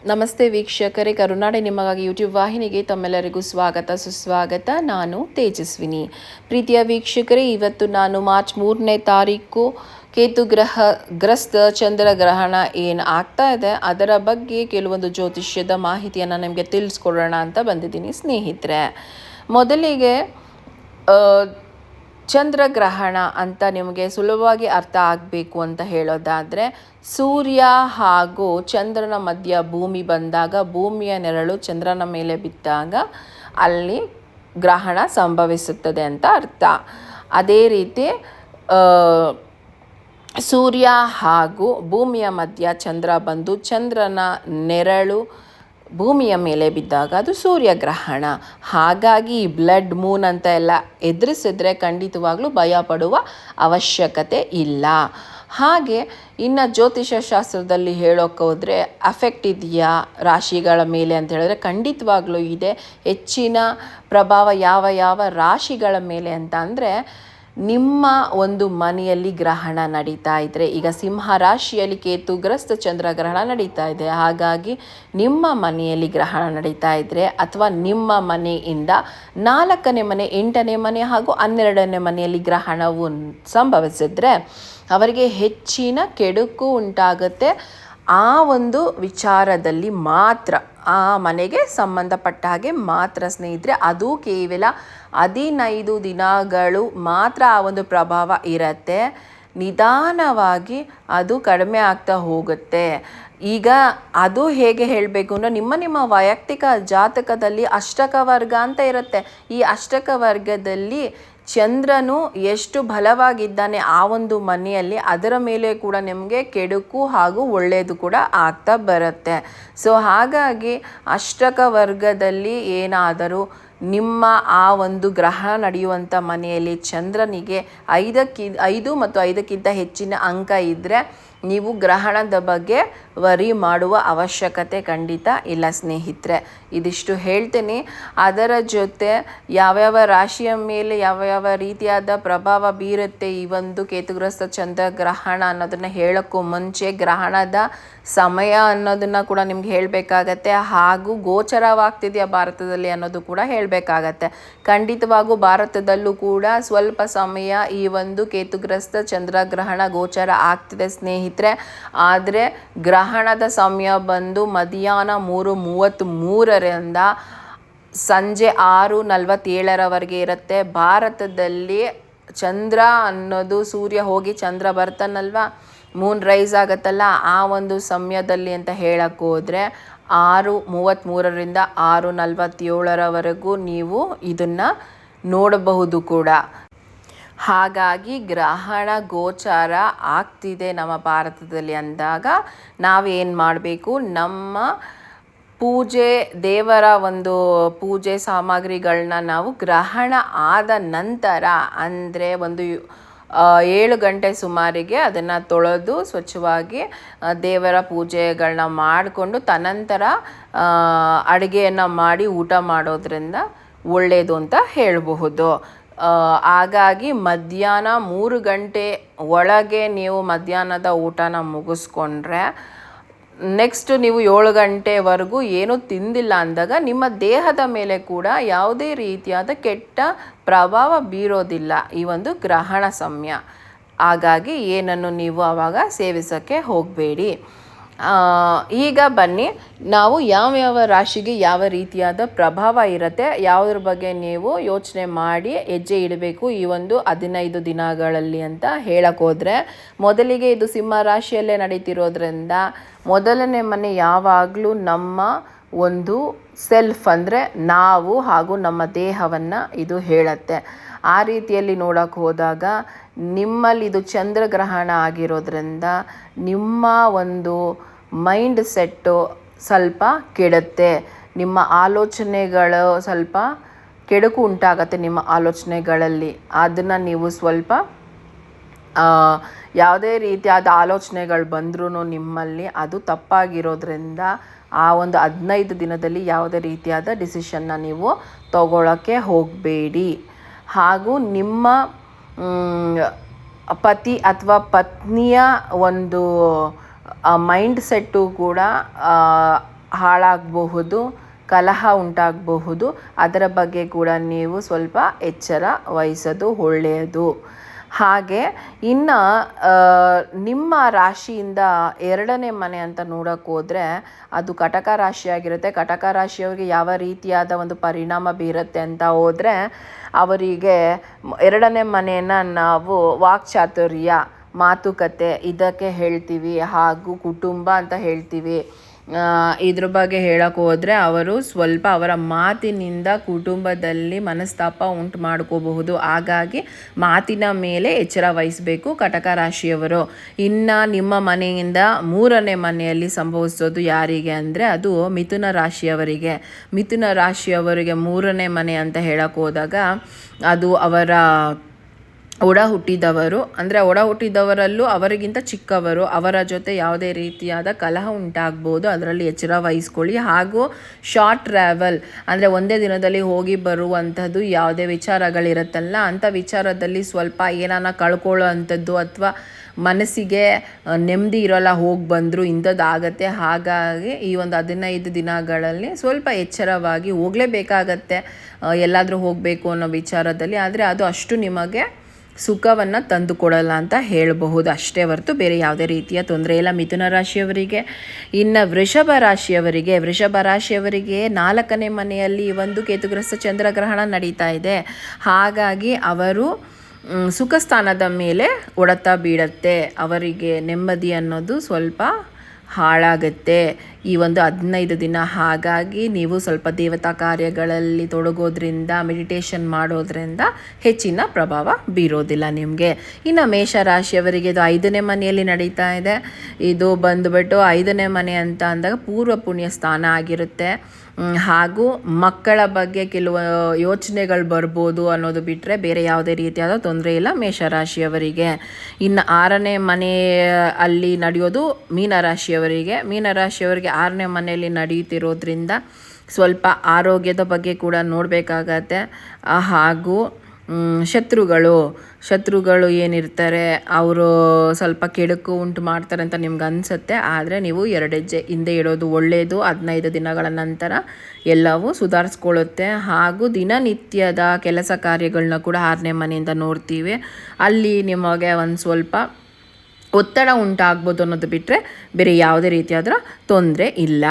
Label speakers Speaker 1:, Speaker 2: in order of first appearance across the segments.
Speaker 1: ನಮಸ್ತೆ ವೀಕ್ಷಕರೇ, ಕರುನಾಡೆ ನಿಮಗಾಗಿ ಯೂಟ್ಯೂಬ್ ವಾಹಿನಿಗೆ ತಮ್ಮೆಲ್ಲರಿಗೂ ಸ್ವಾಗತ ಸುಸ್ವಾಗತ. ನಾನು ತೇಜಸ್ವಿನಿ. ಪ್ರೀತಿಯ ವೀಕ್ಷಕರೇ, ಇವತ್ತು ನಾನು ಮಾರ್ಚ್ 3ನೇ ತಾರೀಕು ಕೇತು ಗ್ರಸ್ತ ಚಂದ್ರಗ್ರಹಣ ಏನು ಆಗ್ತಾ ಇದೆ ಅದರ ಬಗ್ಗೆ ಕೆಲವೊಂದು ಜ್ಯೋತಿಷ್ಯದ ಮಾಹಿತಿಯನ್ನು ನಿಮಗೆ ತಿಳಿಸ್ಕೊಡೋಣ ಅಂತ ಬಂದಿದ್ದೀನಿ ಸ್ನೇಹಿತರೆ. ಮೊದಲಿಗೆ ಚಂದ್ರಗ್ರಹಣ ಅಂತ ನಿಮಗೆ ಸುಲಭವಾಗಿ ಅರ್ಥ ಆಗಬೇಕು ಅಂತ ಹೇಳೋದಾದರೆ, ಸೂರ್ಯ ಹಾಗೂ ಚಂದ್ರನ ಮಧ್ಯ ಭೂಮಿ ಬಂದಾಗ ಭೂಮಿಯ ನೆರಳು ಚಂದ್ರನ ಮೇಲೆ ಬಿದ್ದಾಗ ಅಲ್ಲಿ ಗ್ರಹಣ ಸಂಭವಿಸುತ್ತದೆ ಅಂತ ಅರ್ಥ. ಅದೇ ರೀತಿ ಸೂರ್ಯ ಹಾಗೂ ಭೂಮಿಯ ಮಧ್ಯ ಚಂದ್ರ ಬಂದು ಚಂದ್ರನ ನೆರಳು ಭೂಮಿಯ ಮೇಲೆ ಬಿದ್ದಾಗ ಅದು ಸೂರ್ಯಗ್ರಹಣ. ಹಾಗಾಗಿ ಈ ಬ್ಲಡ್ ಮೂನ್ ಅಂತ ಎಲ್ಲ ಎದುರಿಸಿದ್ರೆ ಖಂಡಿತವಾಗ್ಲೂ ಭಯ ಪಡುವ ಅವಶ್ಯಕತೆ ಇಲ್ಲ. ಹಾಗೆ ಇನ್ನು ಜ್ಯೋತಿಷ ಶಾಸ್ತ್ರದಲ್ಲಿ ಹೇಳೋಕೆ ಹೋದರೆ ಅಫೆಕ್ಟ್ ಇದೆಯಾ ರಾಶಿಗಳ ಮೇಲೆ ಅಂತ ಹೇಳಿದ್ರೆ ಖಂಡಿತವಾಗ್ಲೂ ಇದೆ. ಹೆಚ್ಚಿನ ಪ್ರಭಾವ ಯಾವ ರಾಶಿಗಳ ಮೇಲೆ ಅಂತ ಅಂದರೆ, ನಿಮ್ಮ ಒಂದು ಮನೆಯಲ್ಲಿ ಗ್ರಹಣ ನಡೀತಾ ಇದ್ದರೆ, ಈಗ ಸಿಂಹ ರಾಶಿಯಲ್ಲಿ ಕೇತುಗ್ರಸ್ತ ಚಂದ್ರಗ್ರಹಣ ನಡೀತಾ ಇದೆ, ಹಾಗಾಗಿ ನಿಮ್ಮ ಮನೆಯಲ್ಲಿ ಗ್ರಹಣ ನಡೀತಾ ಇದ್ದರೆ ಅಥವಾ ನಿಮ್ಮ ಮನೆಯಿಂದ 4ನೇ ಮನೆ, 8ನೇ ಮನೆ ಹಾಗೂ 12ನೇ ಮನೆಯಲ್ಲಿ ಗ್ರಹಣವು ಸಂಭವಿಸಿದ್ರೆ ಅವರಿಗೆ ಹೆಚ್ಚಿನ ಕೆಡುಕು ಉಂಟಾಗುತ್ತೆ. ಆ ಒಂದು ವಿಚಾರದಲ್ಲಿ ಮಾತ್ರ, ಆ ಮನೆಗೆ ಸಂಬಂಧಪಟ್ಟ ಹಾಗೆ ಮಾತ್ರ ಸ್ನೇಹಿತರೆ, ಅದು ಕೇವಲ 15 ದಿನಗಳು ಮಾತ್ರ ಆ ಒಂದು ಪ್ರಭಾವ ಇರುತ್ತೆ. ನಿಧಾನವಾಗಿ ಅದು ಕಡಿಮೆ ಆಗ್ತಾ ಹೋಗುತ್ತೆ. ಈಗ ಅದು ಹೇಗೆ ಹೇಳಬೇಕು ಅಂದರೆ, ನಿಮ್ಮ ವೈಯಕ್ತಿಕ ಜಾತಕದಲ್ಲಿ ಅಷ್ಟಕ ವರ್ಗ ಅಂತ ಇರುತ್ತೆ. ಈ ಅಷ್ಟಕ ವರ್ಗದಲ್ಲಿ ಚಂದ್ರನು ಎಷ್ಟು ಬಲವಾಗಿದ್ದಾನೆ ಆ ಒಂದು ಮನೆಯಲ್ಲಿ, ಅದರ ಮೇಲೆ ಕೂಡ ನಿಮಗೆ ಕೆಡುಕು ಹಾಗೂ ಒಳ್ಳೆಯದು ಕೂಡ ಆಗ್ತಾ ಬರುತ್ತೆ. ಸೊ ಹಾಗಾಗಿ ಅಷ್ಟಕ ವರ್ಗದಲ್ಲಿ ಏನಾದರೂ ನಿಮ್ಮ ಆ ಒಂದು ಗ್ರಹಣ ನಡೆಯುವಂಥ ಮನೆಯಲ್ಲಿ ಚಂದ್ರನಿಗೆ 5 ಮತ್ತು 5ಕ್ಕಿಂತ ಹೆಚ್ಚಿನ ಅಂಕ ಇದ್ದರೆ ನೀವು ಗ್ರಹಣದ ಬಗ್ಗೆ ವರಿ ಮಾಡುವ ಅವಶ್ಯಕತೆ ಖಂಡಿತ ಇಲ್ಲ ಸ್ನೇಹಿತರೆ. ಇದಿಷ್ಟು ಹೇಳ್ತೀನಿ. ಅದರ ಜೊತೆ ಯಾವ್ಯಾವ ರಾಶಿಯ ಮೇಲೆ ಯಾವ ರೀತಿಯಾದ ಪ್ರಭಾವ ಬೀರುತ್ತೆ ಈ ಒಂದು ಕೇತುಗ್ರಸ್ತ ಚಂದ್ರಗ್ರಹಣ ಅನ್ನೋದನ್ನು ಹೇಳೋಕ್ಕೂ ಮುಂಚೆ ಗ್ರಹಣದ ಸಮಯ ಅನ್ನೋದನ್ನು ಕೂಡ ನಿಮ್ಗೆ ಹೇಳಬೇಕಾಗತ್ತೆ. ಹಾಗೂ ಗೋಚರವಾಗ್ತಿದೆಯಾ ಭಾರತದಲ್ಲಿ ಅನ್ನೋದು ಕೂಡ ಹೇಳಬೇಕಾಗತ್ತೆ. ಖಂಡಿತವಾಗೂ ಭಾರತದಲ್ಲೂ ಕೂಡ ಸ್ವಲ್ಪ ಸಮಯ ಈ ಒಂದು ಕೇತುಗ್ರಸ್ತ ಚಂದ್ರಗ್ರಹಣ ಗೋಚರ ಆಗ್ತಿದೆ ಸ್ನೇಹಿತರೆ. ಆದರೆ ಗ್ರಹಣದ ಸಮಯ ಬಂದು ಮಧ್ಯಾಹ್ನ 3:33ರಿಂದ ಸಂಜೆ 6:47ರವರೆಗೆ ಇರುತ್ತೆ. ಭಾರತದಲ್ಲಿ ಚಂದ್ರ ಅನ್ನೋದು, ಸೂರ್ಯ ಹೋಗಿ ಚಂದ್ರ ಬರ್ತಾನಲ್ವ, ಮೂನ್ ರೈಸ್ ಆಗುತ್ತಲ್ಲ, ಆ ಒಂದು ಸಮಯದಲ್ಲಿ ಅಂತ ಹೇಳಕ್ಕೆ ಹೋದರೆ 6:33ರಿಂದ 6:47ರವರೆಗೂ ನೀವು ಇದನ್ನು ನೋಡಬಹುದು ಕೂಡ. ಹಾಗಾಗಿ ಗ್ರಹಣ ಗೋಚಾರ ಆಗ್ತಿದೆ ನಮ್ಮ ಭಾರತದಲ್ಲಿ ಅಂದಾಗ ನಾವೇನು ಮಾಡಬೇಕು, ನಮ್ಮ ಪೂಜೆ, ದೇವರ ಒಂದು ಪೂಜೆ ಸಾಮಗ್ರಿಗಳನ್ನ ನಾವು ಗ್ರಹಣ ಆದ ನಂತರ ಅಂದರೆ ಒಂದು 7 ಗಂಟೆ ಸುಮಾರಿಗೆ ಅದನ್ನು ತೊಳೆದು ಸ್ವಚ್ಛವಾಗಿ ದೇವರ ಪೂಜೆಗಳನ್ನ ಮಾಡಿಕೊಂಡು ತದನಂತರ ಅಡುಗೆಯನ್ನು ಮಾಡಿ ಊಟ ಮಾಡೋದ್ರಿಂದ ಒಳ್ಳೆಯದು ಅಂತ ಹೇಳಬಹುದು. ಹಾಗಾಗಿ ಮಧ್ಯಾಹ್ನ 3 ಗಂಟೆ ಒಳಗೆ ನೀವು ಮಧ್ಯಾಹ್ನದ ಊಟನ ಮುಗಿಸ್ಕೊಂಡ್ರೆ ನೆಕ್ಸ್ಟ್ ನೀವು 7 ಗಂಟೆವರೆಗೂ ಏನೂ ತಿಂದಿಲ್ಲ ಅಂದಾಗ ನಿಮ್ಮ ದೇಹದ ಮೇಲೆ ಕೂಡ ಯಾವುದೇ ರೀತಿಯಾದ ಕೆಟ್ಟ ಪ್ರಭಾವ ಬೀರೋದಿಲ್ಲ ಈ ಒಂದು ಗ್ರಹಣ ಸಮಯ. ಹಾಗಾಗಿ ಏನನ್ನು ನೀವು ಆವಾಗ ಸೇವಿಸೋಕ್ಕೆ ಹೋಗಬೇಡಿ. ಈಗ ಬನ್ನಿ, ನಾವು ಯಾವ ರಾಶಿಗೆ ಯಾವ ರೀತಿಯಾದ ಪ್ರಭಾವ ಇರುತ್ತೆ, ಯಾವುದ್ರ ಬಗ್ಗೆ ನೀವು ಯೋಚನೆ ಮಾಡಿ ಹೆಜ್ಜೆ ಇಡಬೇಕು ಈ ಒಂದು 15 ದಿನಗಳಲ್ಲಿ ಅಂತ ಹೇಳೋಕ್ಕೋದ್ರೆ, ಮೊದಲಿಗೆ ಇದು ಸಿಂಹ ರಾಶಿಯಲ್ಲೇ ನಡೀತಿರೋದ್ರಿಂದ ಮೊದಲನೇ ಮನೆ ಯಾವಾಗಲೂ ನಮ್ಮ ಒಂದು ಸೆಲ್ಫ್ ಅಂದರೆ ನಾವು ಹಾಗೂ ನಮ್ಮ ದೇಹವನ್ನು ಇದು ಹೇಳುತ್ತೆ. ಆ ರೀತಿಯಲ್ಲಿ ನೋಡೋಕೆ ಹೋದಾಗ ನಿಮ್ಮಲ್ಲಿ ಇದು ಚಂದ್ರಗ್ರಹಣ ಆಗಿರೋದ್ರಿಂದ ನಿಮ್ಮ ಒಂದು ಮೈಂಡ್ ಸೆಟ್ಟು ಸ್ವಲ್ಪ ಕೆಡುತ್ತೆ. ನಿಮ್ಮ ಆಲೋಚನೆಗಳು ಸ್ವಲ್ಪ ಕೆಡುಕು ಉಂಟಾಗತ್ತೆ ನಿಮ್ಮ ಆಲೋಚನೆಗಳಲ್ಲಿ. ಅದನ್ನು ನೀವು ಸ್ವಲ್ಪ ಯಾವುದೇ ರೀತಿಯಾದ ಆಲೋಚನೆಗಳು ಬಂದ್ರೂ ನಿಮ್ಮಲ್ಲಿ ಅದು ತಪ್ಪಾಗಿರೋದ್ರಿಂದ ಆ ಒಂದು 15 ದಿನದಲ್ಲಿ ಯಾವುದೇ ರೀತಿಯಾದ ಡಿಸಿಷನ್ನ ನೀವು ತಗೊಳ್ಳೋಕ್ಕೆ ಹೋಗಬೇಡಿ. ಹಾಗೂ ನಿಮ್ಮ ಪತಿ ಅಥವಾ ಪತ್ನಿಯ ಒಂದು ಮೈಂಡ್ ಸೆಟ್ಟು ಕೂಡ ಹಾಳಾಗಬಹುದು, ಕಲಹ ಉಂಟಾಗಬಹುದು. ಅದರ ಬಗ್ಗೆ ಕೂಡ ನೀವು ಸ್ವಲ್ಪ ಎಚ್ಚರ ವಹಿಸೋದು ಒಳ್ಳೆಯದು. ಹಾಗೆ ಇನ್ನು ನಿಮ್ಮ ರಾಶಿಯಿಂದ 2ನೇ ಮನೆ ಅಂತ ನೋಡೋಕೆ ಹೋದರೆ ಅದು ಕಟಕ ರಾಶಿಯಾಗಿರುತ್ತೆ. ಕಟಕ ರಾಶಿಯವರಿಗೆ ಯಾವ ರೀತಿಯಾದ ಒಂದು ಪರಿಣಾಮ ಬೀರುತ್ತೆ ಅಂತ ಹೋದರೆ, ಅವರಿಗೆ 2ನೇ ಮನೆಯನ್ನು ನಾವು ವಾಕ್ಚಾತುರ್ಯ, ಮಾತುಕತೆ ಇದಕ್ಕೆ ಹೇಳ್ತೀವಿ, ಹಾಗೂ ಕುಟುಂಬ ಅಂತ ಹೇಳ್ತೀವಿ. ಇದ್ರ ಬಗ್ಗೆ ಹೇಳೋಕೆ ಹೋದರೆ ಅವರು ಸ್ವಲ್ಪ ಅವರ ಮಾತಿನಿಂದ ಕುಟುಂಬದಲ್ಲಿ ಮನಸ್ತಾಪ ಉಂಟು ಮಾಡ್ಕೋಬಹುದು. ಹಾಗಾಗಿ ಮಾತಿನ ಮೇಲೆ ಎಚ್ಚರ ವಹಿಸಬೇಕು ಕಟಕ ರಾಶಿಯವರು. ಇನ್ನು ನಿಮ್ಮ ಮನೆಯಿಂದ 3ನೇ ಮನೆಯಲ್ಲಿ ಸಂಭವಿಸೋದು ಯಾರಿಗೆ ಅಂದರೆ ಅದು ಮಿಥುನ ರಾಶಿಯವರಿಗೆ. ಮಿಥುನ ರಾಶಿಯವರಿಗೆ 3ನೇ ಮನೆ ಅಂತ ಹೇಳೋಕೆ ಹೋದಾಗ ಅದು ಅವರ ಒಡ ಹುಟ್ಟಿದವರು, ಅಂದರೆ ಒಡ ಹುಟ್ಟಿದವರಲ್ಲೂ ಅವರಿಗಿಂತ ಚಿಕ್ಕವರು, ಅವರ ಜೊತೆ ಯಾವುದೇ ರೀತಿಯಾದ ಕಲಹ ಉಂಟಾಗ್ಬೋದು. ಅದರಲ್ಲಿ ಎಚ್ಚರ ವಹಿಸ್ಕೊಳ್ಳಿ. ಹಾಗೂ ಶಾರ್ಟ್ ಟ್ರಾವೆಲ್ ಅಂದರೆ ಒಂದೇ ದಿನದಲ್ಲಿ ಹೋಗಿ ಬರುವಂಥದ್ದು ಯಾವುದೇ ವಿಚಾರಗಳಿರುತ್ತಲ್ಲ, ಅಂಥ ವಿಚಾರದಲ್ಲಿ ಸ್ವಲ್ಪ ಏನಾನ ಕಳ್ಕೊಳ್ಳೋ ಅಂಥದ್ದು ಅಥವಾ ಮನಸ್ಸಿಗೆ ನೆಮ್ಮದಿ ಇರೋಲ್ಲ, ಹೋಗಿ ಬಂದರು ಇಂಥದ್ದು ಆಗತ್ತೆ. ಹಾಗಾಗಿ ಈ ಒಂದು 15 ದಿನಗಳಲ್ಲಿ ಸ್ವಲ್ಪ ಎಚ್ಚರವಾಗಿ ಹೋಗಲೇಬೇಕಾಗತ್ತೆ ಎಲ್ಲಾದರೂ ಹೋಗಬೇಕು ಅನ್ನೋ ವಿಚಾರದಲ್ಲಿ. ಆದರೆ ಅದು ಅಷ್ಟು ನಿಮಗೆ ಸುಖವನ್ನು ತಂದು ಕೊಡಲ್ಲ ಅಂತ ಹೇಳಬಹುದು ಅಷ್ಟೇ ಹೊರತು ಬೇರೆ ಯಾವುದೇ ರೀತಿಯ ತೊಂದರೆ ಇಲ್ಲ ಮಿಥುನ ರಾಶಿಯವರಿಗೆ. ಇನ್ನು ವೃಷಭ ರಾಶಿಯವರಿಗೆ 4ನೇ ಮನೆಯಲ್ಲಿ ಒಂದು ಕೇತುಗ್ರಸ್ತ ಚಂದ್ರಗ್ರಹಣ ನಡೀತಾ ಇದೆ. ಹಾಗಾಗಿ ಅವರು ಸುಖ ಸ್ಥಾನದ ಮೇಲೆ ಹೊಡೆತ ಬೀಳತ್ತೆ. ಅವರಿಗೆ ನೆಮ್ಮದಿ ಅನ್ನೋದು ಸ್ವಲ್ಪ ಹಾಳಾಗುತ್ತೆ ಈ ಒಂದು 15 ದಿನ. ಹಾಗಾಗಿ ನೀವು ಸ್ವಲ್ಪ ದೇವತಾ ಕಾರ್ಯಗಳಲ್ಲಿ ತೊಡಗೋದ್ರಿಂದ, ಮೆಡಿಟೇಷನ್ ಮಾಡೋದ್ರಿಂದ ಹೆಚ್ಚಿನ ಪ್ರಭಾವ ಬೀರೋದಿಲ್ಲ ನಿಮಗೆ. ಇನ್ನು ಮೇಷರಾಶಿಯವರಿಗೆ ಇದು 5ನೇ ಮನೆಯಲ್ಲಿ ನಡೀತಾ ಇದೆ. ಇದು ಬಂದುಬಿಟ್ಟು 5ನೇ ಮನೆ ಅಂತ ಅಂದಾಗ ಪೂರ್ವ ಪುಣ್ಯ ಸ್ಥಾನ ಆಗಿರುತ್ತೆ. ಹಾಗೂ ಮಕ್ಕಳ ಬಗ್ಗೆ ಕೆಲವು ಯೋಚನೆಗಳು ಬರ್ಬೋದು ಅನ್ನೋದು ಬಿಟ್ಟರೆ ಬೇರೆ ಯಾವುದೇ ರೀತಿಯಾದ ತೊಂದರೆ ಇಲ್ಲ ಮೇಷರಾಶಿಯವರಿಗೆ. ಇನ್ನು 6ನೇ ಮನೆ ಅಲ್ಲಿ ನಡೆಯೋದು ಮೀನರಾಶಿಯವರಿಗೆ. 6ನೇ ಮನೆಯಲ್ಲಿ ನಡೆಯುತ್ತಿರೋದ್ರಿಂದ ಸ್ವಲ್ಪ ಆರೋಗ್ಯದ ಬಗ್ಗೆ ಕೂಡ ನೋಡಬೇಕಾಗತ್ತೆ. ಹಾಗೂ ಶತ್ರುಗಳು ಏನಿರ್ತಾರೆ ಅವರು ಸ್ವಲ್ಪ ಕೆಡುಕು ಉಂಟು ಮಾಡ್ತಾರೆ ಅಂತ ನಿಮ್ಗೆ ಅನಿಸುತ್ತೆ. ಆದರೆ ನೀವು 2 ಹೆಜ್ಜೆ ಹಿಂದೆ ಇಡೋದು ಒಳ್ಳೆಯದು. 15 ದಿನಗಳ ನಂತರ ಎಲ್ಲವೂ ಸುಧಾರಿಸ್ಕೊಳ್ಳುತ್ತೆ. ಹಾಗೂ ದಿನನಿತ್ಯದ ಕೆಲಸ ಕಾರ್ಯಗಳನ್ನ ಕೂಡ 6ನೇ ಮನೆಯಿಂದ ನೋಡ್ತೀವಿ. ಅಲ್ಲಿ ನಿಮಗೆ ಒಂದು ಸ್ವಲ್ಪ ಒತ್ತಡ ಉಂಟಾಗ್ಬೋದು ಅನ್ನೋದು ಬಿಟ್ಟರೆ ಬೇರೆ ಯಾವುದೇ ರೀತಿಯಾದ ತೊಂದರೆ ಇಲ್ಲ.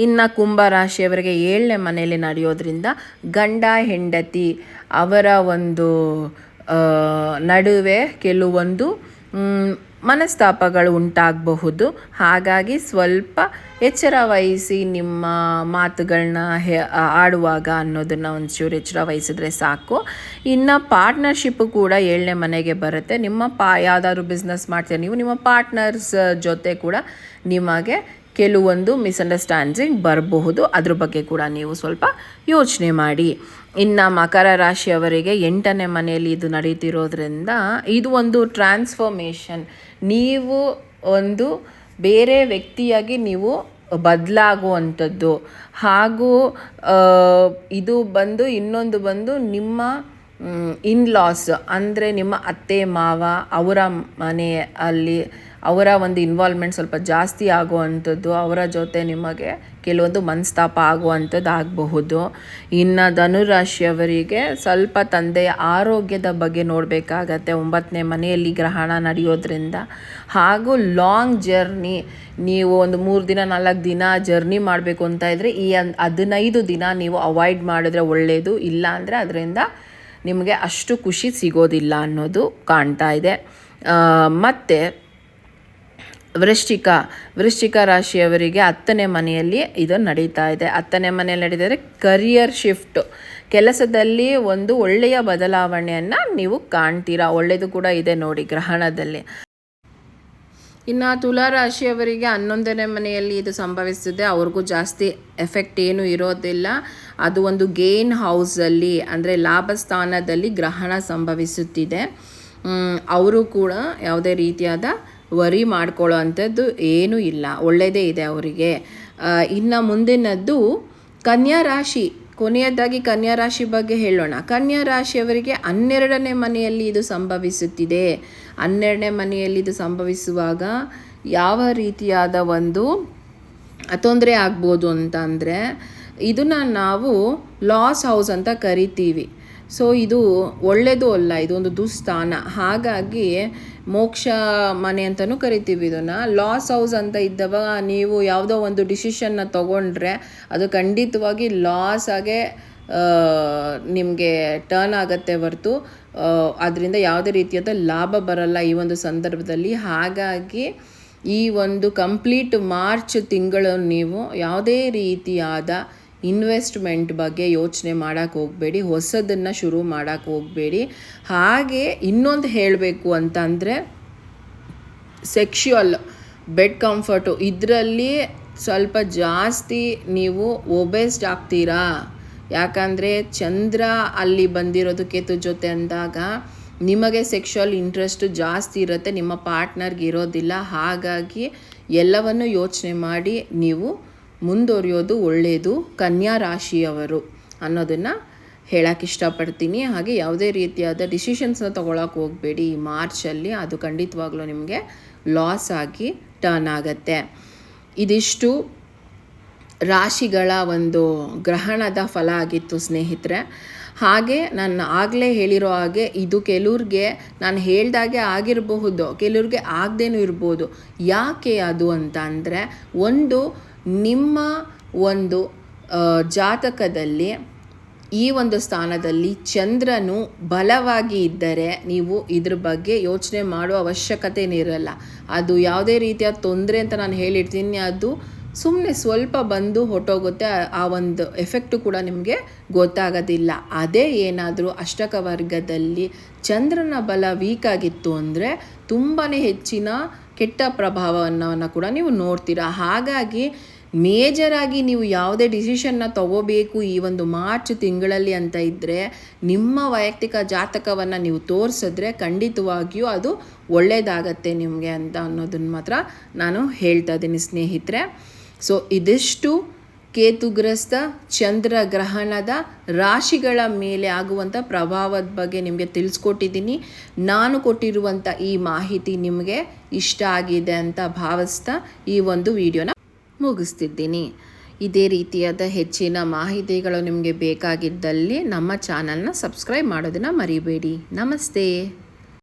Speaker 1: ಇನ್ನು ಕುಂಭರಾಶಿಯವರಿಗೆ 7ನೇ ಮನೆಯಲ್ಲಿ ನಡೆಯೋದ್ರಿಂದ ಗಂಡ ಹೆಂಡತಿ ಅವರ ಒಂದು ನಡುವೆ ಕೆಲವೊಂದು ಮನಸ್ತಾಪಗಳು ಉಂಟಾಗಬಹುದು. ಹಾಗಾಗಿ ಸ್ವಲ್ಪ ಎಚ್ಚರ ವಹಿಸಿ ನಿಮ್ಮ ಮಾತುಗಳನ್ನ ಆಡುವಾಗ ಅನ್ನೋದನ್ನು ಒಂಚೂರು ಎಚ್ಚರ ವಹಿಸಿದ್ರೆ ಸಾಕು. ಇನ್ನು ಪಾರ್ಟ್ನರ್ಶಿಪ್ಪು ಕೂಡ 7ನೇ ಮನೆಗೆ ಬರುತ್ತೆ. ಯಾವುದಾದ್ರು ಬಿಸ್ನೆಸ್ ಮಾಡ್ತೀರ ನೀವು, ನಿಮ್ಮ ಪಾರ್ಟ್ನರ್ಸ್ ಜೊತೆ ಕೂಡ ನಿಮಗೆ ಕೆಲವೊಂದು ಮಿಸ್ಅಂಡರ್ಸ್ಟ್ಯಾಂಡಿಂಗ್ ಬರಬಹುದು. ಅದ್ರ ಬಗ್ಗೆ ಕೂಡ ನೀವು ಸ್ವಲ್ಪ ಯೋಚನೆ ಮಾಡಿ. ಇನ್ನು ಮಕರ ರಾಶಿಯವರಿಗೆ 8ನೇ ಮನೆಯಲ್ಲಿ ಇದು ನಡೀತಿರೋದ್ರಿಂದ ಇದು ಒಂದು ಟ್ರಾನ್ಸ್ಫಾರ್ಮೇಷನ್. ನೀವು ಒಂದು ಬೇರೆ ವ್ಯಕ್ತಿಯಾಗಿ ನೀವು ಬದಲಾಗುವಂಥದ್ದು. ಹಾಗೂ ಇದು ಇನ್ನೊಂದು ಬಂದು ನಿಮ್ಮ ಇನ್ಲಾಸ್ ಅಂದರೆ ನಿಮ್ಮ ಅತ್ತೆ ಮಾವ ಅವರ ಮನೆಯಲ್ಲಿ ಅವರ ಒಂದು ಇನ್ವಾಲ್ವ್ಮೆಂಟ್ ಸ್ವಲ್ಪ ಜಾಸ್ತಿ ಆಗುವಂಥದ್ದು, ಅವರ ಜೊತೆ ನಿಮಗೆ ಕೆಲವೊಂದು ಮನಸ್ತಾಪ ಆಗುವಂಥದ್ದು ಆಗಬಹುದು. ಇನ್ನು ಧನುರಾಶಿಯವರಿಗೆ ಸ್ವಲ್ಪ ತಂದೆಯ ಆರೋಗ್ಯದ ಬಗ್ಗೆ ನೋಡಬೇಕಾಗತ್ತೆ 9ನೇ ಮನೆಯಲ್ಲಿ ಗ್ರಹಣ ನಡೆಯೋದ್ರಿಂದ. ಹಾಗೂ ಲಾಂಗ್ ಜರ್ನಿ, ನೀವು ಒಂದು 3 ದಿನ 4 ದಿನ ಜರ್ನಿ ಮಾಡಬೇಕು ಅಂತ ಇದ್ದರೆ ಈ 15 ದಿನ ನೀವು ಅವಾಯ್ಡ್ ಮಾಡಿದ್ರೆ ಒಳ್ಳೆಯದು. ಇಲ್ಲ ಅಂದರೆ ಅದರಿಂದ ನಿಮಗೆ ಅಷ್ಟು ಖುಷಿ ಸಿಗೋದಿಲ್ಲ ಅನ್ನೋದು ಕಾಣ್ತಾ ಇದೆ. ಮತ್ತು ವೃಶ್ಚಿಕ ರಾಶಿಯವರಿಗೆ 10ನೇ ಮನೆಯಲ್ಲಿ ಇದು ನಡೀತಾ ಇದೆ. 10ನೇ ಮನೆಯಲ್ಲಿ ನಡೀತಿದ್ರೆ ಕರಿಯರ್ ಶಿಫ್ಟ್, ಕೆಲಸದಲ್ಲಿ ಒಂದು ಒಳ್ಳೆಯ ಬದಲಾವಣೆಯನ್ನು ನೀವು ಕಾಣ್ತೀರಾ. ಒಳ್ಳೆಯದು ಕೂಡ ಇದೆ ನೋಡಿ ಗ್ರಹಣದಲ್ಲಿ. ಇನ್ನು ತುಲಾ ರಾಶಿಯವರಿಗೆ 11ನೇ ಮನೆಯಲ್ಲಿ ಇದು ಸಂಭವಿಸುತ್ತದೆ. ಅವ್ರಿಗೂ ಜಾಸ್ತಿ ಎಫೆಕ್ಟ್ ಏನೂ ಇರೋದಿಲ್ಲ. ಅದು ಒಂದು ಗೇನ್ ಹೌಸಲ್ಲಿ ಅಂದರೆ ಲಾಭ ಸ್ಥಾನದಲ್ಲಿ ಗ್ರಹಣ ಸಂಭವಿಸುತ್ತಿದೆ. ಅವರು ಕೂಡ ಯಾವುದೇ ರೀತಿಯಾದ ವರಿ ಮಾಡ್ಕೊಳ್ಳೋ ಅಂಥದ್ದು ಏನೂ ಇಲ್ಲ, ಒಳ್ಳೆಯದೇ ಇದೆ ಅವರಿಗೆ. ಇನ್ನು ಮುಂದಿನದ್ದು ಕನ್ಯಾ ರಾಶಿ. ಕೊನೆಯದಾಗಿ ಕನ್ಯಾ ರಾಶಿ ಬಗ್ಗೆ ಹೇಳೋಣ. ಕನ್ಯಾ ರಾಶಿಯವರಿಗೆ 12ನೇ ಮನೆಯಲ್ಲಿ ಇದು ಸಂಭವಿಸುತ್ತಿದೆ. 12ನೇ ಮನೆಯಲ್ಲಿ ಇದು ಸಂಭವಿಸುವಾಗ ಯಾವ ರೀತಿಯಾದ ಒಂದು ತೊಂದರೆ ಆಗ್ಬೋದು ಅಂತ ಅಂದರೆ ಇದನ್ನು ನಾವು ಲಾಸ್ ಹೌಸ್ ಅಂತ ಕರಿತೀವಿ. ಸೊ ಇದು ಒಳ್ಳೆಯದು ಅಲ್ಲ, ಇದೊಂದು ದುಸ್ಥಾನ. ಹಾಗಾಗಿ ಮೋಕ್ಷ ಮನೆ ಅಂತಲೂ ಕರಿತೀವಿ ಇದನ್ನು. ಲಾಸ್ ಹೌಸ್ ಅಂತ ಇದ್ದವಾಗ ನೀವು ಯಾವುದೋ ಒಂದು ಡಿಸಿಷನ್ನ ತೊಗೊಂಡ್ರೆ ಅದು ಖಂಡಿತವಾಗಿ ಲಾಸ್ ಆಗೇ ನಿಮಗೆ ಟರ್ನ್ ಆಗುತ್ತೆ ಹೊರತು ಅದರಿಂದ ಯಾವುದೇ ರೀತಿಯಾದ ಲಾಭ ಬರಲ್ಲ ಈ ಒಂದು ಸಂದರ್ಭದಲ್ಲಿ. ಹಾಗಾಗಿ ಈ ಒಂದು ಕಂಪ್ಲೀಟ್ ಮಾರ್ಚ್ ತಿಂಗಳು ನೀವು ಯಾವುದೇ ರೀತಿಯಾದ ಇನ್ವೆಸ್ಟ್ಮೆಂಟ್ ಬಗ್ಗೆ ಯೋಚನೆ ಮಾಡೋಕ್ಕೆ ಹೋಗಬೇಡಿ, ಹೊಸದನ್ನು ಶುರು ಮಾಡೋಕ್ಕೆ ಹೋಗಬೇಡಿ. ಹಾಗೆ ಇನ್ನೊಂದು ಹೇಳಬೇಕು ಅಂತಂದರೆ ಸೆಕ್ಷುವಲ್ ಬೆಡ್ ಕಂಫರ್ಟು ಇದರಲ್ಲಿ ಸ್ವಲ್ಪ ಜಾಸ್ತಿ ನೀವು ಒಬೇಸ್ಡ್ ಆಗ್ತೀರಾ. ಯಾಕಂದರೆ ಚಂದ್ರ ಅಲ್ಲಿ ಬಂದಿರೋದು ಕೇತು ಜೊತೆ ಅಂದಾಗ ನಿಮಗೆ ಸೆಕ್ಷುವಲ್ ಇಂಟ್ರೆಸ್ಟ್ ಜಾಸ್ತಿ ಇರುತ್ತೆ, ನಿಮ್ಮ ಪಾರ್ಟ್ನರ್ಗೆ ಇರೋದಿಲ್ಲ. ಹಾಗಾಗಿ ಎಲ್ಲವನ್ನು ಯೋಚನೆ ಮಾಡಿ ನೀವು ಮುಂದುವರಿಯೋದು ಒಳ್ಳೆಯದು ಕನ್ಯಾ ರಾಶಿಯವರು ಅನ್ನೋದನ್ನು ಹೇಳೋಕ್ಕೆ ಇಷ್ಟಪಡ್ತೀನಿ. ಹಾಗೆ ಯಾವುದೇ ರೀತಿಯಾದ ಡಿಸಿಷನ್ಸ್ನ ತೊಗೊಳಕ್ಕೆ ಹೋಗಬೇಡಿ ಈ ಮಾರ್ಚಲ್ಲಿ, ಅದು ಖಂಡಿತವಾಗ್ಲೂ ನಿಮಗೆ ಲಾಸ್ ಆಗಿ ಟರ್ನ್ ಆಗುತ್ತೆ. ಇದಿಷ್ಟು ರಾಶಿಗಳ ಒಂದು ಗ್ರಹಣದ ಫಲ ಆಗಿತ್ತು ಸ್ನೇಹಿತರೆ. ಹಾಗೆ ನಾನು ಆಗಲೇ ಹೇಳಿರೋ ಹಾಗೆ ಇದು ಕೆಲವ್ರಿಗೆ ನಾನು ಹೇಳ್ದಾಗೆ ಆಗಿರಬಹುದು, ಕೆಲವ್ರಿಗೆ ಆಗದೇನೂ ಇರ್ಬೋದು. ಯಾಕೆ ಅದು ಅಂತ ಅಂದರೆ, ಒಂದು ನಿಮ್ಮ ಒಂದು ಜಾತಕದಲ್ಲಿ ಈ ಒಂದು ಸ್ಥಾನದಲ್ಲಿ ಚಂದ್ರನು ಬಲವಾಗಿ ಇದ್ದರೆ ನೀವು ಇದ್ರ ಬಗ್ಗೆ ಯೋಚನೆ ಮಾಡುವ ಅವಶ್ಯಕತೆನೇ ಇರಲ್ಲ. ಅದು ಯಾವುದೇ ರೀತಿಯ ತೊಂದರೆ ಅಂತ ನಾನು ಹೇಳಿರ್ತೀನಿ, ಅದು ಸುಮ್ಮನೆ ಸ್ವಲ್ಪ ಬಂದು ಹೊಟ್ಟೋಗುತ್ತೆ. ಆ ಒಂದು ಎಫೆಕ್ಟು ಕೂಡ ನಿಮಗೆ ಗೊತ್ತಾಗೋದಿಲ್ಲ. ಅದೇ ಏನಾದರೂ ಅಷ್ಟಕ ವರ್ಗದಲ್ಲಿ ಚಂದ್ರನ ಬಲ ವೀಕ್ ಆಗಿತ್ತು ಅಂದರೆ ತುಂಬಾ ಹೆಚ್ಚಿನ ಕೆಟ್ಟ ಪ್ರಭಾವವನ್ನು ಕೂಡ ನೀವು ನೋಡ್ತೀರಾ. ಹಾಗಾಗಿ ಮೇಜರಾಗಿ ನೀವು ಯಾವುದೇ ಡಿಸಿಷನ್ನ ತಗೋಬೇಕು ಈ ಒಂದು ಮಾರ್ಚ್ ತಿಂಗಳಲ್ಲಿ ಅಂತ ಇದ್ದರೆ ನಿಮ್ಮ ವೈಯಕ್ತಿಕ ಜಾತಕವನ್ನು ನೀವು ತೋರಿಸಿದ್ರೆ ಖಂಡಿತವಾಗಿಯೂ ಅದು ಒಳ್ಳೆಯದಾಗತ್ತೆ ನಿಮಗೆ ಅಂತ ಅನ್ನೋದನ್ನು ಮಾತ್ರ ನಾನು ಹೇಳ್ತಾ ಇದ್ದೀನಿ ಸ್ನೇಹಿತರೆ. ಸೊ ಇದಿಷ್ಟು ಕೇತುಗ್ರಸ್ತ ಚಂದ್ರಗ್ರಹಣದ ರಾಶಿಗಳ ಮೇಲೆ ಆಗುವಂಥ ಪ್ರಭಾವದ ಬಗ್ಗೆ ನಿಮಗೆ ತಿಳಿಸ್ಕೊಟ್ಟಿದ್ದೀನಿ. ನಾನು ಕೊಟ್ಟಿರುವಂಥ ಈ ಮಾಹಿತಿ ನಿಮಗೆ ಇಷ್ಟ ಆಗಿದೆ ಅಂತ ಭಾವಿಸ್ತಾ ಈ ಒಂದು ವಿಡಿಯೋನ ಮುಗಿಸ್ತಿದ್ದೀನಿ. ಇದೇ ರೀತಿಯಾದ ಹೆಚ್ಚಿನ ಮಾಹಿತಿಗಳು ನಿಮಗೆ ಬೇಕಾಗಿದ್ದಲ್ಲಿ ನಮ್ಮ ಚಾನಲ್ನ ಸಬ್ಸ್ಕ್ರೈಬ್ ಮಾಡೋದನ್ನು ಮರಿಬೇಡಿ. ನಮಸ್ತೆ.